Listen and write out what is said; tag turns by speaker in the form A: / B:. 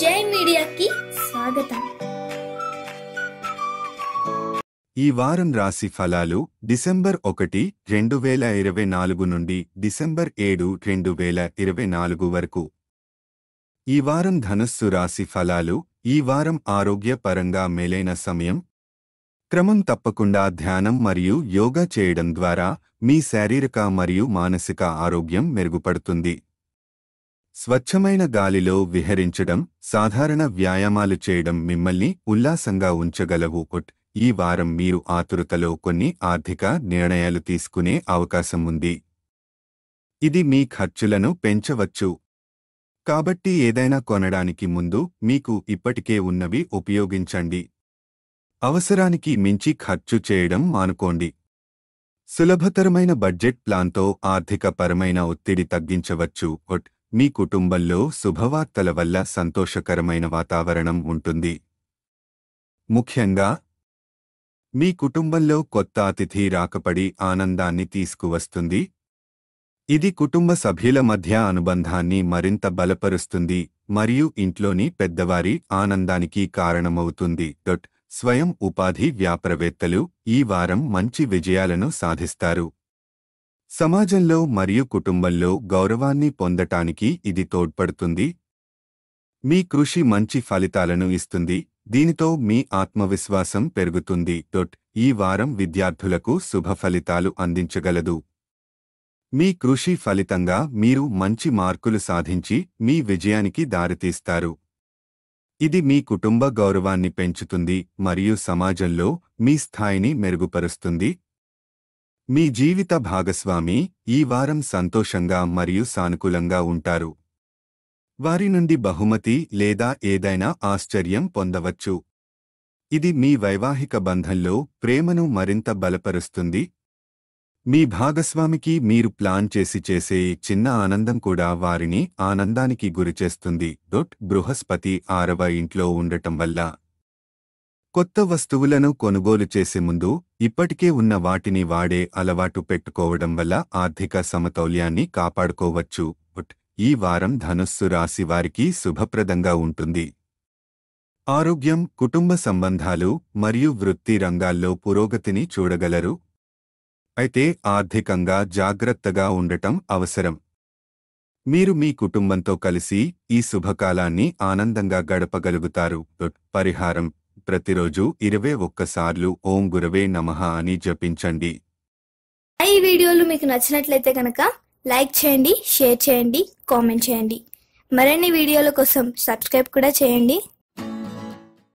A: జై మీడియాకి స్వాగతం।
B: ఈ వారం రాశి ఫలాలు డిసెంబర్ 1, 2024 నుండి డిసెంబర్ 7, 2024 వరకు। ఈ వారం ధనుస్సు రాశి ఫలాలు। ఈ వారం ఆరోగ్యపరంగా మేలైన సమయం। క్రమం తప్పకుండా ధ్యానం మరియు యోగా చేయడం ద్వారా మీ శారీరక మరియు మానసిక ఆరోగ్యం మెరుగుపడుతుంది। స్వచ్ఛమైన గాలిలో విహరించడం, సాధారణ వ్యాయామాలు చేయడం మిమ్మల్ని ఉల్లాసంగా ఉంచగలవు। ఈ వారం మీరు ఆతురతలో కొన్ని ఆర్థిక నిర్ణయాలు తీసుకునే అవకాశం ఉంది। ఇది మీ ఖర్చులను పెంచవచ్చు। కాబట్టి ఏదైనా కొనడానికి ముందు మీకు ఇప్పటికే ఉన్నవి ఉపయోగించండి। అవసరానికి మించి ఖర్చు చేయడం మానుకోండి। సులభతరమైన బడ్జెట్ ప్లాన్తో ఆర్థిక పరమైన ఒత్తిడి తగ్గించవచ్చు। మీ కుటుంబంలో శుభవార్తల వల్ల సంతోషకరమైన వాతావరణం ఉంటుంది। ముఖ్యంగా మీ కుటుంబంలో కొత్త అతిథి రాకపడి ఆనందాన్ని తీసుకువస్తుంది। ఇది కుటుంబ సభ్యుల మధ్య అనుబంధాన్ని మరింత బలపరుస్తుంది మరియు ఇంట్లోని పెద్దవారి ఆనందానికి కారణమవుతుంది। స్వయం ఉపాధి వ్యాపారవేత్తలు ఈ వారం మంచి విజయాలను సాధిస్తారు। సమాజంలో మరియు కుటుంబంలో గౌరవాన్ని పొందటానికి ఇది తోడ్పడుతుంది। మీ కృషి మంచి ఫలితాలను ఇస్తుంది, దీనితో మీ ఆత్మవిశ్వాసం పెరుగుతుంది। ఈ వారం విద్యార్థులకు శుభ ఫలితాలు అందించగలదు। మీ కృషి ఫలితంగా మీరు మంచి మార్కులు సాధించి మీ విజయానికి దారితీస్తారు। ఇది మీ కుటుంబ గౌరవాన్ని పెంచుతుంది మరియు సమాజంలో మీ స్థాయిని మెరుగుపరుస్తుంది। మీ జీవిత భాగస్వామి ఈ వారం సంతోషంగా మరియు సానుకూలంగా ఉంటారు। వారి నుండి బహుమతి లేదా ఏదైనా ఆశ్చర్యం పొందవచ్చు। ఇది మీ వైవాహిక బంధంలో ప్రేమను మరింత బలపరుస్తుంది। మీ భాగస్వామికి మీరు ప్లాన్ చేసే చిన్న ఆనందం కూడా వారిని ఆనందానికి గురిచేస్తుంది। బృహస్పతి 6వ ఇంట్లో ఉండటం వల్ల కొత్త వస్తువులను కొనుగోలు చేసే ముందు ఇప్పటికే ఉన్న వాటిని వాడే అలవాటు పెట్టుకోవడం వల్ల ఆర్థిక సమతౌల్యాన్ని కాపాడుకోవచ్చు। ఈ వారం ధనుస్సు రాశి వారికి శుభప్రదంగా ఉంటుంది। ఆరోగ్యం, కుటుంబ సంబంధాలు మరియు వృత్తి రంగాల్లో పురోగతిని చూడగలరు। అయితే ఆర్థికంగా జాగ్రత్తగా ఉండటం అవసరం। మీరు మీ కుటుంబంతో కలిసి ఈ శుభకాలాన్ని ఆనందంగా గడపగలుగుతారు। పరిహారం: ప్రతిరోజు 21 సార్లు ఓం గురవే నమః అని జపించండి।
A: ఈ వీడియోలు మీకు నచ్చినట్లయితే కనుక లైక్ చేయండి, షేర్ చేయండి, కామెంట్ చేయండి। మరిన్ని వీడియోల కోసం సబ్స్క్రైబ్ కూడా చేయండి।